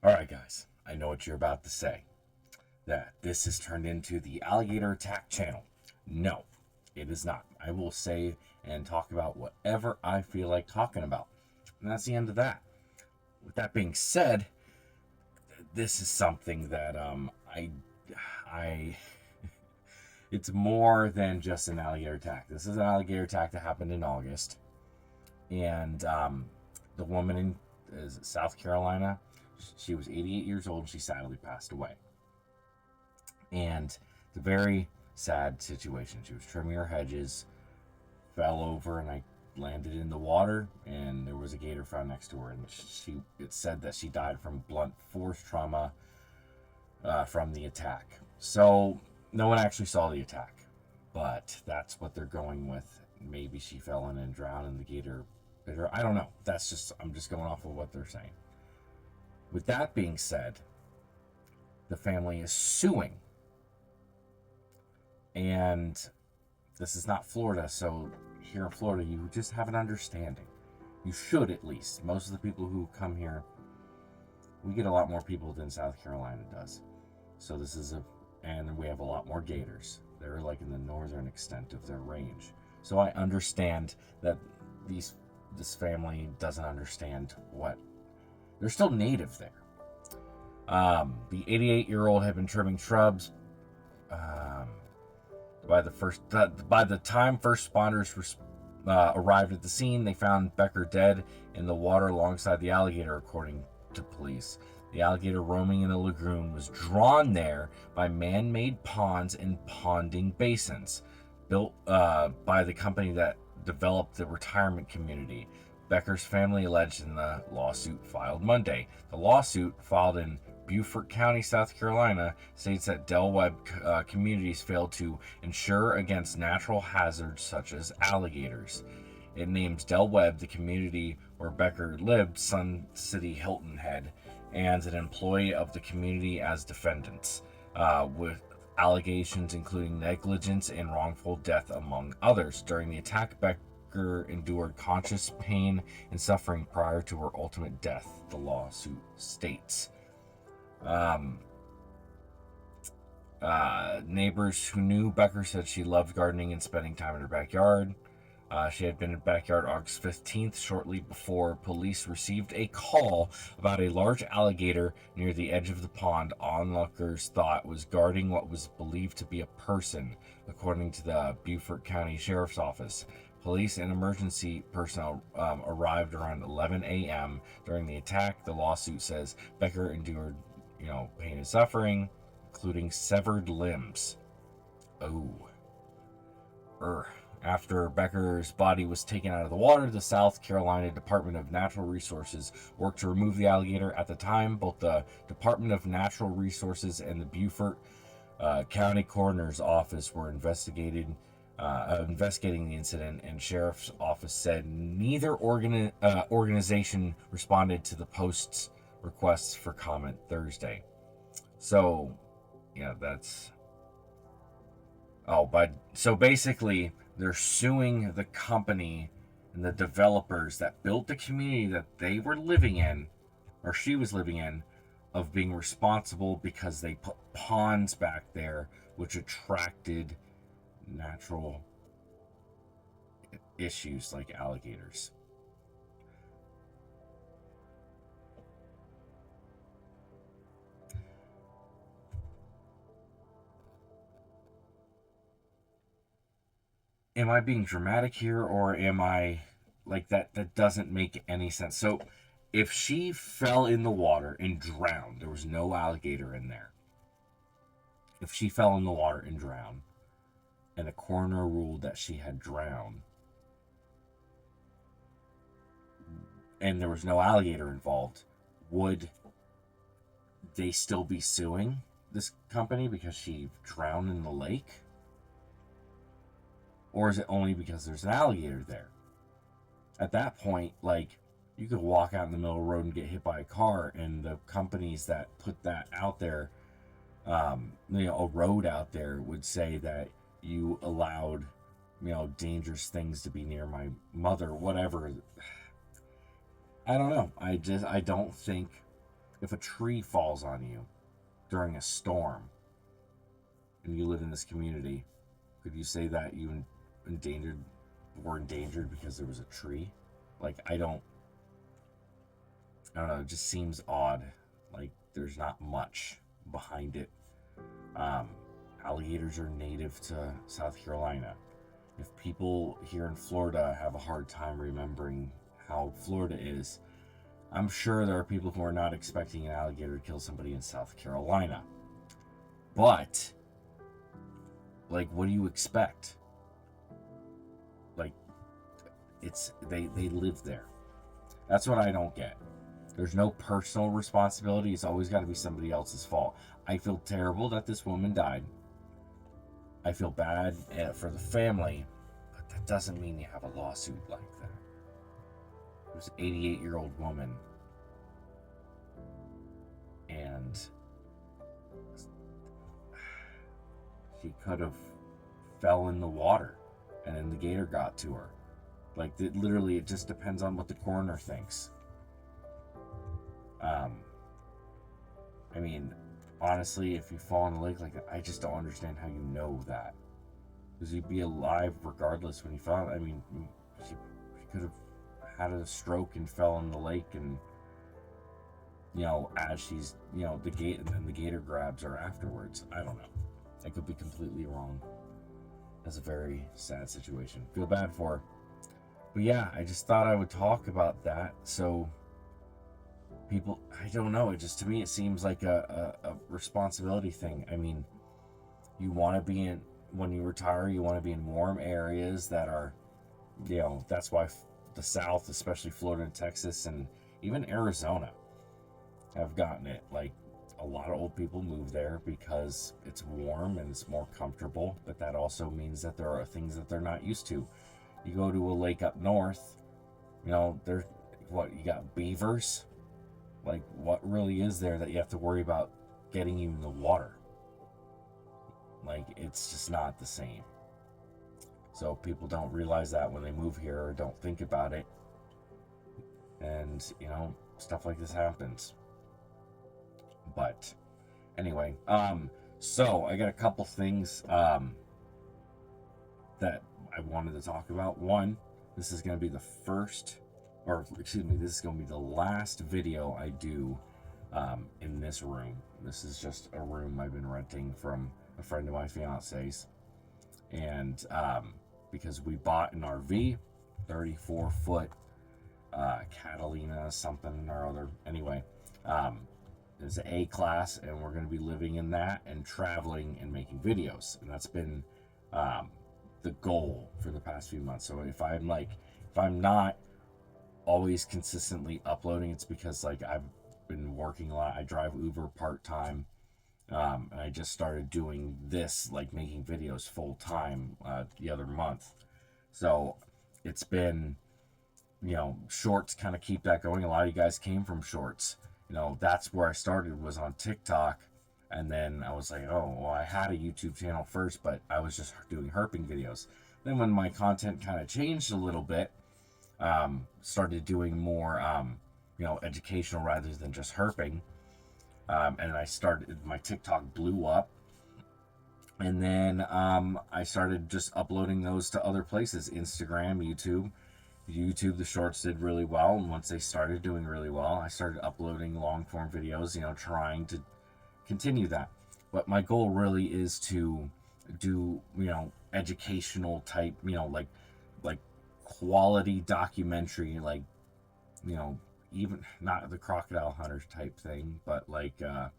All right, guys, I know what you're about to say. That this has turned into the alligator attack channel. No, it is not. I will say and talk about whatever I feel like talking about. And that's the end of that. With that being said, this is something that I it's more than just an alligator attack. This is an alligator attack that happened in August, and the woman in South Carolina, she was 88 years old. She sadly passed away, and it's a very sad situation. She was trimming her hedges, fell over, and I landed in the water, and there was a gator found next to her, and it said that she died from blunt force trauma from the attack. So no one actually saw the attack, but that's what they're going with. Maybe she fell in and drowned, and the gator bit her. I don't know. I'm just going off of what they're saying. With that being said, the family is suing, and this is not Florida, so here in Florida, you just have an understanding. You should, at least. Most of the people who come here, we get a lot more people than South Carolina does. So and we have a lot more gators. They're like in the northern extent of their range. So I understand that this family doesn't understand what they're still native there. The 88-year-old had been trimming shrubs. Um, by the time first responders arrived at the scene, they found Becker dead in the water alongside the alligator, according to police. The alligator roaming in the lagoon was drawn there by man-made ponds and ponding basins built by the company that developed the retirement community. Becker's family alleged in the lawsuit filed Monday. The lawsuit, filed in Beaufort County, South Carolina, states that Del Webb communities failed to insure against natural hazards such as alligators. It names Del Webb, the community where Becker lived, Sun City Hilton Head, and an employee of the community as defendants, with allegations including negligence and wrongful death, among others. During the attack, Becker endured conscious pain and suffering prior to her ultimate death, the lawsuit states. Um, Neighbors who knew Becker said she loved gardening and spending time in her backyard. She had been in the backyard August 15th, shortly before police received a call about a large alligator near the edge of the pond. Onlookers thought was guarding what was believed to be a person, according to the Beaufort County Sheriff's Office. Police and emergency personnel arrived around 11 a.m. during the attack. The lawsuit says Becker endured, pain and suffering, including severed limbs. Oh. After Becker's body was taken out of the water, the South Carolina Department of Natural Resources worked to remove the alligator. At the time, both the Department of Natural Resources and the Beaufort County Coroner's Office were investigating the incident, and Sheriff's Office said neither organization responded to the Post's requests for comment Thursday. So, yeah, that's so basically, they're suing the company and the developers that built the community that they were living in, or she was living in, of being responsible because they put ponds back there, which attracted natural issues like alligators. Am I being dramatic here, or am I like that? That doesn't make any sense. So, if she fell in the water and drowned, there was no alligator in there. If she fell in the water and drowned, and the coroner ruled that she had drowned, and there was no alligator involved, would they still be suing this company because she drowned in the lake? Or is it only because there's an alligator there? At that point, like, you could walk out in the middle of the road and get hit by a car, and the companies that put that out there, a road out there, would say that you allowed, dangerous things to be near my mother, whatever. I don't know. I don't think If a tree falls on you during a storm and you live in this community, could you say that you were endangered because there was a tree? Like, I don't know, it just seems odd. Like, there's not much behind it. Alligators are native to South Carolina. If people here in Florida have a hard time remembering how Florida is, I'm sure there are people who are not expecting an alligator to kill somebody in South Carolina. But, like, what do you expect? Like, they live there. That's what I don't get. There's no personal responsibility. It's always got to be somebody else's fault. I feel terrible that this woman died. I feel bad for the family, but that doesn't mean you have a lawsuit like that. It was an 88-year-old woman, and she could have fell in the water, and then the gator got to her. Like, literally, it just depends on what the coroner thinks. I mean, honestly, if you fall in the lake like that, I just don't understand how you know that. Because you'd be alive regardless when you fell. I mean, she could have had a stroke and fell in the lake, and, you know, as she's, you know, the gator grabs her afterwards. I don't know. I could be completely wrong. That's a very sad situation. Feel bad for her. But yeah, I just thought I would talk about that. So people, I don't know, it just, to me, it seems like a responsibility thing. I mean, you want to be in, when you retire, you want to be in warm areas that are, you know, that's why the South, especially Florida and Texas and even Arizona, have gotten it. Like, a lot of old people move there because it's warm and it's more comfortable, but that also means that there are things that they're not used to. You go to a lake up north, you know, there's, what, you got beavers? Like, what really is there that you have to worry about getting you in the water? Like, it's just not the same. So people don't realize that when they move here, or don't think about it. And, you know, stuff like this happens. But anyway, so I got a couple things that I wanted to talk about. One, this is going to be the first, or excuse me, this is going to be the last video I do in this room. This is just a room I've been renting from a friend of my fiance's, and because we bought an RV, 34-foot Catalina something or other. Anyway, it's an A class, and we're going to be living in that and traveling and making videos, and that's been the goal for the past few months. So if I'm not always consistently uploading, it's because, like, I've been working a lot. I drive Uber part-time, and I just started doing this, like, making videos full-time the other month. So it's been, you know, shorts kind of keep that going. A lot of you guys came from shorts. You know, that's where I started, was on TikTok. And then I was like, oh, well, I had a YouTube channel first, but I was just doing herping videos. Then when my content kind of changed a little bit, started doing more, you know, educational rather than just herping. And my TikTok blew up. And then I started just uploading those to other places, Instagram, YouTube. The shorts did really well, and once they started doing really well, I started uploading long form videos, you know, trying to continue that. But my goal really is to do, you know, educational type, you know, like quality documentary, like, you know, even not the Crocodile Hunters type thing, but like I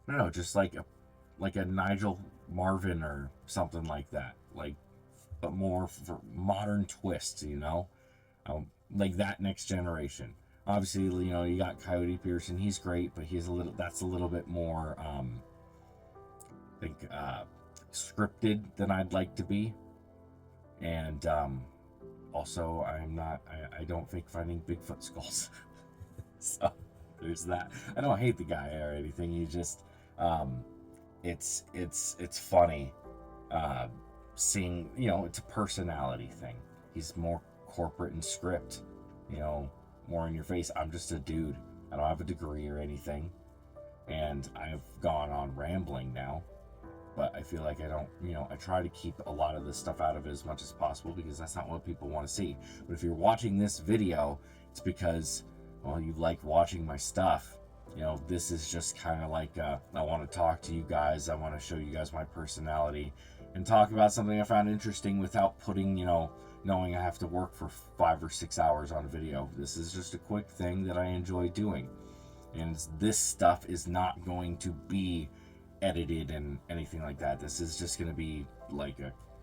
don't know, just like a Nigel Marvin or something like that, like, but more for modern twists, you know. Like that next generation. Obviously, you know, you got Coyote Pearson. He's great, but that's a little bit more, I think, scripted than I'd like to be. And also, I don't fake finding Bigfoot skulls. So there's that. I don't hate the guy or anything. You just, it's funny seeing, you know, it's a personality thing. He's more corporate and script, you know, more in your face. I'm just a dude. I don't have a degree or anything. And I've gone on rambling now. But I feel like I don't, I try to keep a lot of this stuff out of it as much as possible because that's not what people want to see. But if you're watching this video, it's because, well, you like watching my stuff. This is just kind of like, I want to talk to you guys. I want to show you guys my personality and talk about something I found interesting without putting, knowing I have to work for 5 or 6 hours on a video. This is just a quick thing that I enjoy doing. And this stuff is not going to be edited and anything like that. This is just going to be like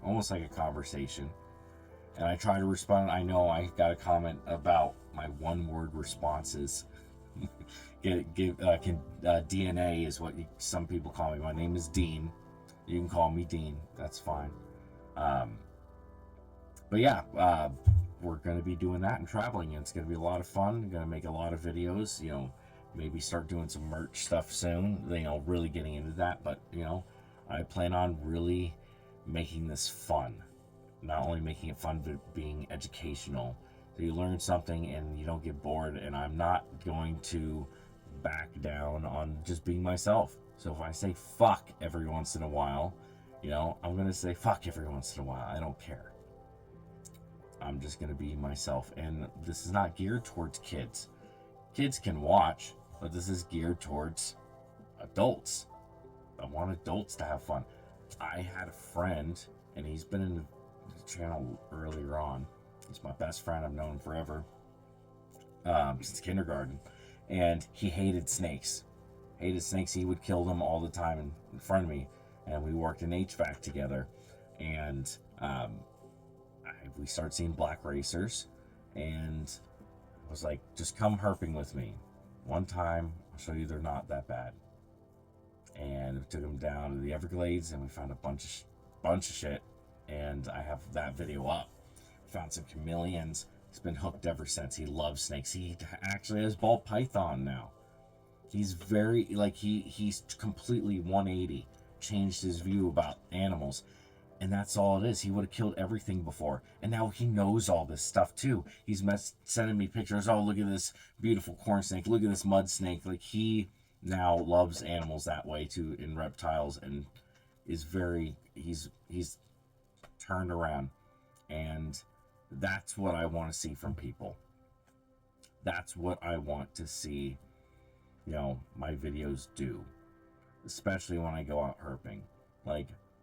almost like a conversation. And I try to respond. I know I got a comment about my one-word responses. DNA is what some people call me. My name is Dean. You can call me Dean. That's fine. But yeah, we're going to be doing that and traveling. And it's going to be a lot of fun. I'm going to make a lot of videos. Maybe start doing some merch stuff soon. Really getting into that. But I plan on really making this fun. Not only making it fun, but being educational. So you learn something and you don't get bored. And I'm not going to back down on just being myself. So if I say fuck every once in a while, I'm going to say fuck every once in a while. I don't care. I'm just going to be myself. And this is not geared towards kids. Kids can watch, but this is geared towards adults. I want adults to have fun. I had a friend, and he's been in the channel earlier on. He's my best friend. I've known him forever, since kindergarten. And he hated snakes. He would kill them all the time in front of me. And we worked in HVAC together. And we started seeing black racers. And I was like, just come herping with me. One time, I'll show you they're not that bad. And we took him down to the Everglades, and we found a bunch of shit. And I have that video up. Found some chameleons. He's been hooked ever since. He loves snakes. He actually has ball python now. He's very, he's completely 180. Changed his view about animals. And that's all it is. He would have killed everything before. And now he knows all this stuff too. He's sending me pictures. Oh, look at this beautiful corn snake. Look at this mud snake. He now loves animals that way too, in reptiles, and is he's turned around. And that's what I want to see from people. That's what I want to see, my videos do. Especially when I go out herping.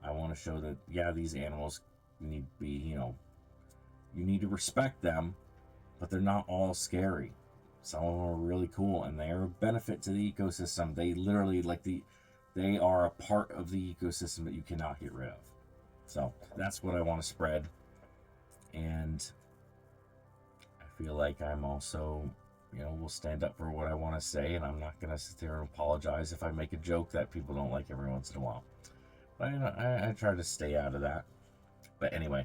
I want to show that, yeah, these animals need to be, you need to respect them, but they're not all scary. Some of them are really cool, and they are a benefit to the ecosystem. They literally, they are a part of the ecosystem that you cannot get rid of. So that's what I want to spread. And I feel like I'm also, will stand up for what I want to say, and I'm not going to sit there and apologize if I make a joke that people don't like every once in a while. But I try to stay out of that. But anyway,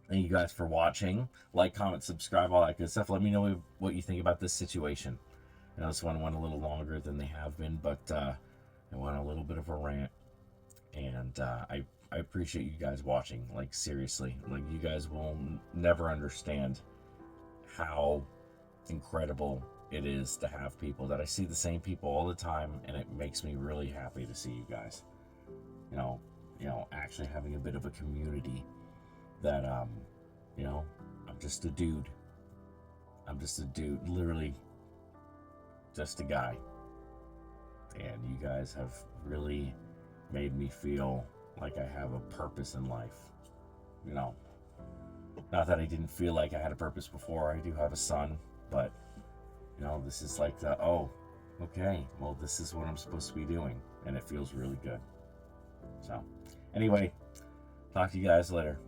thank you guys for watching. Like, comment, subscribe, all that good stuff. Let me know what you think about this situation. I know this one went a little longer than they have been, but I went a little bit of a rant. And I appreciate you guys watching. Seriously. You guys will never understand how incredible it is to have people that I see the same people all the time, and it makes me really happy to see you guys. Actually having a bit of a community that, I'm just a dude. I'm just a dude, literally just a guy. And you guys have really made me feel like I have a purpose in life. Not that I didn't feel like I had a purpose before. I do have a son, but, this is like okay, well, this is what I'm supposed to be doing. And it feels really good. So, anyway, talk to you guys later.